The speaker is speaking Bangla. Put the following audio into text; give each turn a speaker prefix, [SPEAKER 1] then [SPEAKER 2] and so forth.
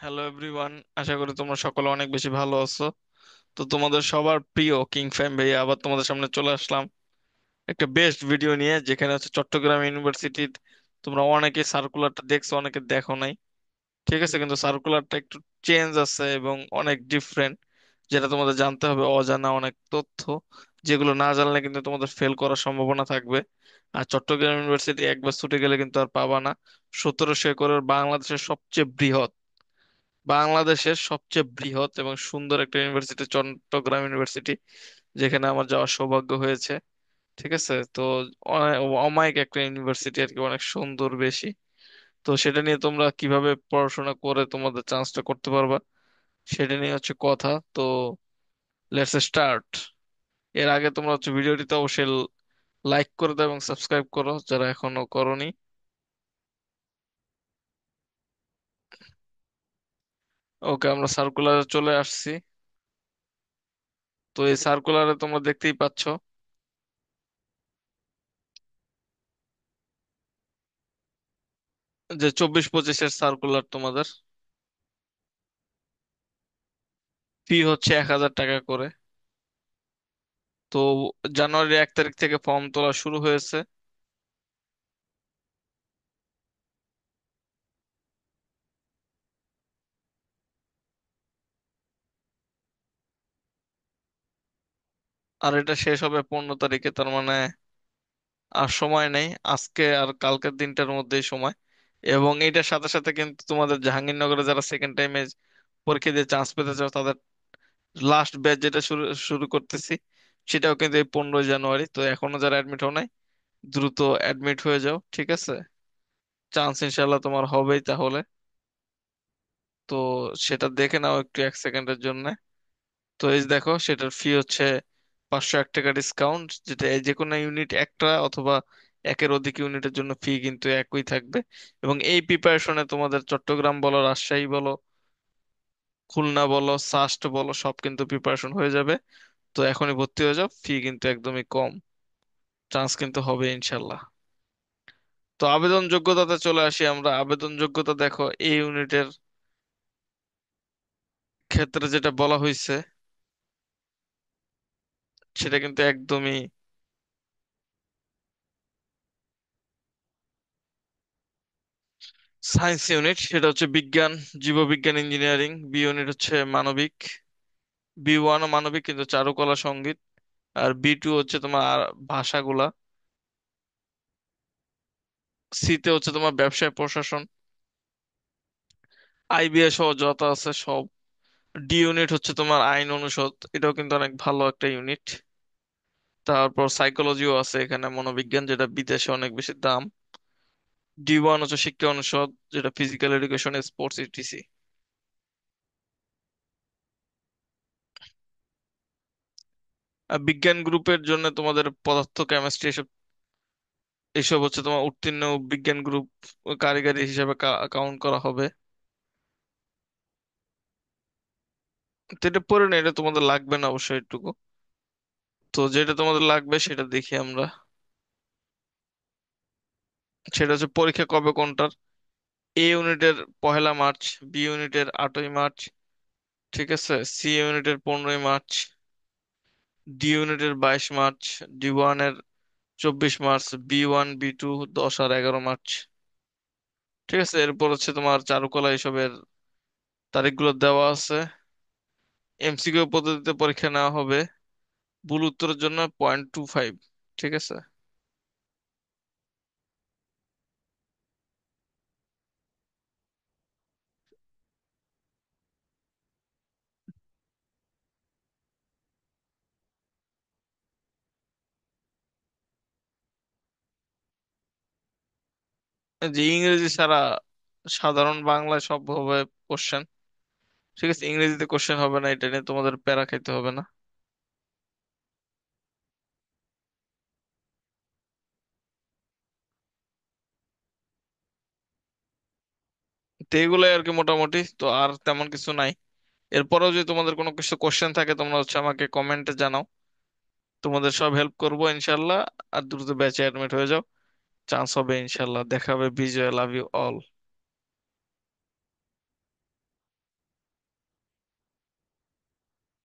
[SPEAKER 1] হ্যালো এভরিওয়ান, আশা করি তোমরা সকলে অনেক বেশি ভালো আছো। তো তোমাদের সবার প্রিয় কিং ফ্যাম ভাইয়া আবার তোমাদের সামনে চলে আসলাম একটা বেস্ট ভিডিও নিয়ে, যেখানে হচ্ছে চট্টগ্রাম ইউনিভার্সিটির তোমরা অনেকে সার্কুলারটা দেখছো, অনেকে দেখো নাই। ঠিক আছে, কিন্তু সার্কুলারটা একটু চেঞ্জ আছে এবং অনেক ডিফারেন্ট, যেটা তোমাদের জানতে হবে। অজানা অনেক তথ্য যেগুলো না জানলে কিন্তু তোমাদের ফেল করার সম্ভাবনা থাকবে। আর চট্টগ্রাম ইউনিভার্সিটি একবার ছুটে গেলে কিন্তু আর পাবা না। 1700 একরের বাংলাদেশের সবচেয়ে বৃহৎ, বাংলাদেশের সবচেয়ে বৃহৎ এবং সুন্দর একটা ইউনিভার্সিটি চট্টগ্রাম ইউনিভার্সিটি, যেখানে আমার যাওয়ার সৌভাগ্য হয়েছে। ঠিক আছে, তো অমায়িক একটা ইউনিভার্সিটি আর কি, অনেক সুন্দর বেশি। তো সেটা নিয়ে তোমরা কিভাবে পড়াশোনা করে তোমাদের চান্সটা করতে পারবা, সেটা নিয়ে হচ্ছে কথা। তো লেটস স্টার্ট। এর আগে তোমরা হচ্ছে ভিডিওটিতে অবশ্যই লাইক করে দাও এবং সাবস্ক্রাইব করো যারা এখনো করোনি। ওকে, আমরা সার্কুলারে চলে আসছি। তো এই সার্কুলারে তোমরা দেখতেই পাচ্ছ যে 24-25-এর সার্কুলার তোমাদের ফি হচ্ছে 1000 টাকা করে। তো জানুয়ারির 1 তারিখ থেকে ফর্ম তোলা শুরু হয়েছে। আর এটা শেষ হবে 15 তারিখে, তার মানে আর সময় নেই, আজকে আর কালকের দিনটার মধ্যেই সময়। এবং এটার সাথে সাথে কিন্তু তোমাদের জাহাঙ্গীরনগরে যারা সেকেন্ড টাইমে পরীক্ষা দিয়ে চান্স পেতে চাও, তাদের লাস্ট ব্যাচ যেটা শুরু শুরু করতেছি, সেটাও কিন্তু এই 15ই জানুয়ারি। তো এখনো যারা অ্যাডমিট হও নাই, দ্রুত অ্যাডমিট হয়ে যাও, ঠিক আছে? চান্স ইনশাল্লাহ তোমার হবেই তাহলে। তো সেটা দেখে নাও একটু 1 সেকেন্ডের জন্য। তো এই যে দেখো, সেটার ফি হচ্ছে 501 টাকা ডিসকাউন্ট, যেটা যে কোনো ইউনিট একটা অথবা একের অধিক ইউনিটের জন্য ফি কিন্তু একই থাকবে। এবং এই প্রিপারেশনে তোমাদের চট্টগ্রাম বলো, রাজশাহী বলো, খুলনা বলো, সাস্ট বলো, সব কিন্তু প্রিপারেশন হয়ে যাবে। তো এখনই ভর্তি হয়ে যাও, ফি কিন্তু একদমই কম, চান্স কিন্তু হবে ইনশাল্লাহ। তো আবেদন যোগ্যতাতে চলে আসি আমরা। আবেদন যোগ্যতা দেখো, এই ইউনিটের ক্ষেত্রে যেটা বলা হয়েছে সেটা কিন্তু একদমই সায়েন্স ইউনিট। সেটা হচ্ছে বিজ্ঞান, জীববিজ্ঞান, ইঞ্জিনিয়ারিং। বি ইউনিট হচ্ছে মানবিক। বি 1ও মানবিক কিন্তু চারুকলা সঙ্গীত। আর বি 2 হচ্ছে তোমার ভাষাগুলা। সি তে হচ্ছে তোমার ব্যবসায় প্রশাসন, আইবিএস সহ যত আছে সব। ডি ইউনিট হচ্ছে তোমার আইন অনুষদ, এটাও কিন্তু অনেক ভালো একটা ইউনিট। তারপর সাইকোলজিও আছে এখানে, মনোবিজ্ঞান, যেটা বিদেশে অনেক বেশি দাম। ডি 1 হচ্ছে শিক্ষা অনুষদ, যেটা ফিজিক্যাল এডুকেশন, স্পোর্টস, ইটিসি। আর বিজ্ঞান গ্রুপের জন্য তোমাদের পদার্থ, কেমিস্ট্রি, এসব এসব হচ্ছে তোমার উত্তীর্ণ বিজ্ঞান গ্রুপ কারিগরি হিসেবে কাউন্ট করা হবে। তো এটা পড়ে না, এটা তোমাদের লাগবে না অবশ্যই একটুকু। তো যেটা তোমাদের লাগবে সেটা দেখি আমরা। সেটা হচ্ছে পরীক্ষা কবে কোনটার। এ ইউনিটের 1লা মার্চ, বি ইউনিটের 8ই মার্চ, ঠিক আছে, সি ইউনিটের 15ই মার্চ, ডি ইউনিটের 22 মার্চ, ডি 1 এর 24 মার্চ, বি 1 বি 2 10 আর 11 মার্চ। ঠিক আছে, এরপর হচ্ছে তোমার চারুকলা এসবের তারিখগুলো দেওয়া আছে। এমসিকিউ পদ্ধতিতে পরীক্ষা নেওয়া হবে। ভুল উত্তরের জন্য 0.25। ঠিক আছে, যে ইংরেজি ছাড়া সাধারণ বাংলায় সব হবে কোশ্চেন। ঠিক আছে, ইংরেজিতে কোশ্চেন হবে না, এটা নিয়ে তোমাদের প্যারা খাইতে হবে না। তো এগুলাই আর কি মোটামুটি, তো আর তেমন কিছু নাই। এরপরেও যদি তোমাদের কোনো কিছু কোশ্চেন থাকে, তোমরা হচ্ছে আমাকে কমেন্টে জানাও, তোমাদের সব হেল্প করবো ইনশাল্লাহ। আর দ্রুত ব্যাচে অ্যাডমিট হয়ে যাও, চান্স হবে ইনশাল্লাহ। দেখা হবে। বিজয়, লাভ ইউ অল।